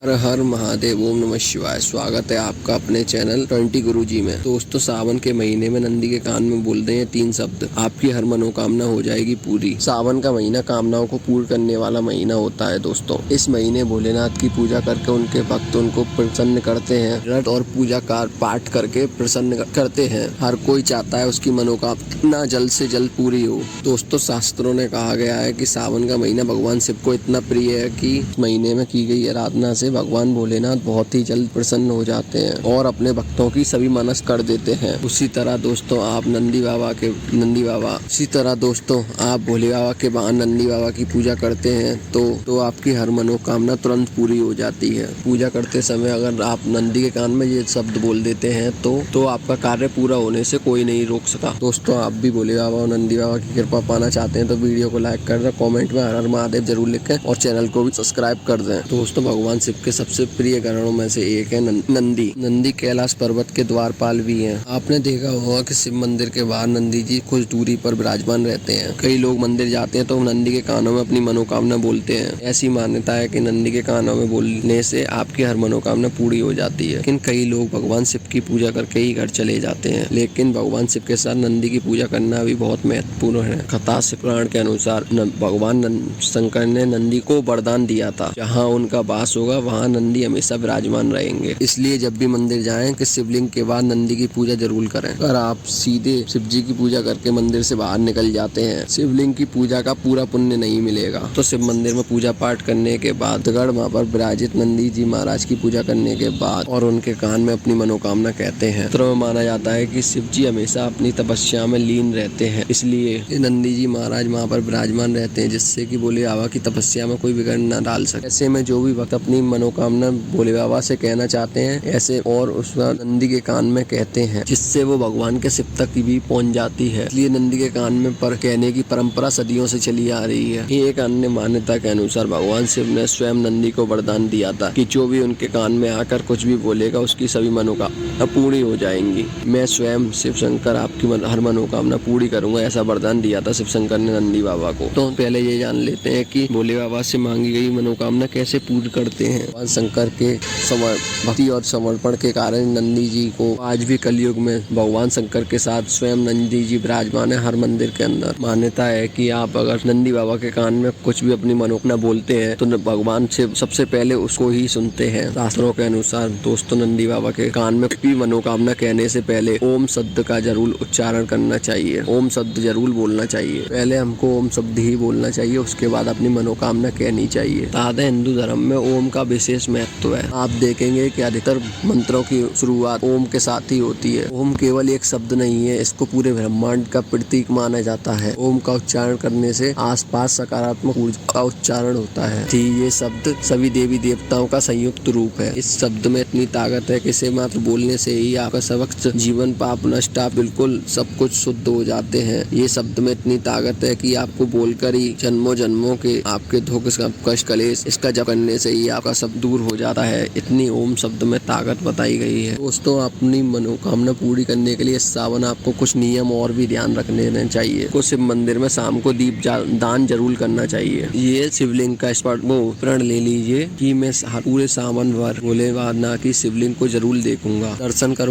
हर हर महादेव, ओम नमः शिवाय। स्वागत है आपका अपने चैनल 20 गुरुजी में। दोस्तों, सावन के महीने में नंदी के कान में बोलते हैं 3 शब्द, आपकी हर मनोकामना हो जाएगी पूरी। सावन का महीना कामनाओं को पूर्ण करने वाला महीना होता है। दोस्तों, इस महीने भोलेनाथ की पूजा करके उनके भक्त उनको प्रसन्न करते हैं। व्रत और पूजा का पाठ करके प्रसन्न करते हैं। हर कोई चाहता है उसकी मनोकामना जल्द से जल्द पूरी हो। दोस्तों, शास्त्रों ने कहा गया है कि सावन का महीना भगवान शिव को इतना प्रिय है कि इस महीने में की गई आराधना से भगवान भोलेनाथ बहुत ही जल्द प्रसन्न हो जाते हैं और अपने भक्तों की सभी मनस कर देते हैं। उसी तरह दोस्तों, आप भोले बाबा के वहाँ नंदी बाबा की पूजा करते हैं तो आपकी हर मनोकामना तुरंत पूरी हो जाती है। पूजा करते समय अगर आप नंदी के कान में ये शब्द बोल देते हैं तो आपका कार्य पूरा होने से कोई नहीं रोक सका। दोस्तों, आप भी भोले बाबा और नंदी बाबा की कृपा पाना चाहते हैं तो वीडियो को लाइक कर दें, कमेंट में हर हर महादेव जरूर लिखें और चैनल को भी सब्सक्राइब कर दें। दोस्तों, भगवान शिव के सबसे प्रिय गणों में से एक है नंदी। नंदी कैलाश पर्वत के द्वारपाल भी हैं। आपने देखा होगा कि शिव मंदिर के बाहर नंदी जी कुछ दूरी पर विराजमान रहते हैं। कई लोग मंदिर जाते हैं तो नंदी के कानों में अपनी मनोकामना बोलते हैं। ऐसी मान्यता है कि नंदी के कानों में बोलने से आपकी हर मनोकामना पूरी हो जाती है। लेकिन कई लोग भगवान शिव की पूजा करके ही घर चले जाते हैं। लेकिन भगवान शिव के साथ नंदी की पूजा करना भी बहुत महत्वपूर्ण है। कथा शिव पुराण के अनुसार भगवान शंकर ने नंदी को वरदान दिया था, जहाँ उनका वास होगा वहाँ नंदी हमेशा विराजमान रहेंगे। इसलिए जब भी मंदिर जाएं कि शिवलिंग के बाद नंदी की पूजा जरूर करें। अगर आप सीधे शिव जी की पूजा करके मंदिर से बाहर निकल जाते हैं, शिवलिंग की पूजा का पूरा पुण्य नहीं मिलेगा। तो शिव मंदिर में पूजा पाठ करने के बाद वहाँ पर विराजित नंदी जी महाराज की पूजा करने के बाद और उनके कान में अपनी मनोकामना कहते हैं। तो माना जाता है कि शिव जी हमेशा अपनी तपस्या में लीन रहते हैं, इसलिए नंदी जी महाराज वहाँ पर विराजमान रहते हैं, जिससे कि भोले बाबा की तपस्या में कोई बिगड़ न डाल सके। ऐसे में जो भी वक्त अपनी मनोकामना भोले बाबा से कहना चाहते हैं ऐसे और उस नंदी के कान में कहते हैं, जिससे वो भगवान के शिव तक भी पहुंच जाती है। इसलिए नंदी के कान में पर कहने की परंपरा सदियों से चली आ रही है। एक अन्य मान्यता के अनुसार भगवान शिव ने स्वयं नंदी को वरदान दिया था कि जो भी उनके कान में आकर कुछ भी बोलेगा उसकी सभी मनोकामना पूरी हो जाएंगी। मैं स्वयं शिव शंकर आपकी हर मनोकामना पूरी करूंगा, ऐसा वरदान दिया था शिव शंकर ने नंदी बाबा को। तो पहले ये जान लेते हैं कि भोले बाबा से मांगी गई मनोकामना कैसे पूर्ण करते हैं। भगवान शंकर के भक्ति और समर्पण के कारण नंदी जी को आज भी कलयुग में भगवान शंकर के साथ स्वयं नंदी जी विराजमान है हर मंदिर के अंदर। मान्यता है कि आप अगर नंदी बाबा के कान में कुछ भी अपनी मनोकामना बोलते हैं तो भगवान से सबसे पहले उसको ही सुनते हैं। शास्त्रों के अनुसार दोस्तों, नंदी बाबा के कान में भी मनोकामना कहने से पहले ओम शब्द का जरूर उच्चारण करना चाहिए। ओम शब्द जरूर बोलना चाहिए। पहले हमको ओम शब्द ही बोलना चाहिए, उसके बाद अपनी मनोकामना कहनी चाहिए। सादा हिंदू धर्म में ओम का विशेष महत्व है। आप देखेंगे कि अधिकतर मंत्रों की शुरुआत ओम के साथ ही होती है। ओम केवल एक शब्द नहीं है, इसको पूरे ब्रह्मांड का प्रतीक माना जाता है। ओम का उच्चारण करने से आसपास सकारात्मक ऊर्जा का उच्चारण होता है। ये शब्द सभी देवी देवताओं का संयुक्त रूप है। इस शब्द में इतनी ताकत है कि इसे मात्र बोलने से ही आपका समस्त जीवन पाप नष्ट, आप बिल्कुल सब कुछ शुद्ध हो जाते हैं। ये शब्द में इतनी ताकत है कि आपको बोलकर ही जन्मों जन्मों के आपके दुख कष्ट कलेश इसका जप करने से ही आपका सब दूर हो जाता है। इतनी ओम शब्द में ताकत बताई गई है। दोस्तों, अपनी मनोकामना पूरी करने के लिए सावन आपको कुछ नियम और भी ध्यान रखने चाहिए। कुछ शिव मंदिर में शाम को दीप दान जरूर करना चाहिए। ये शिवलिंग का प्रण ले लीजिए कि मैं पूरे सावन भर भोलेनाथ की शिवलिंग को जरूर देखूंगा, दर्शन करूंगा।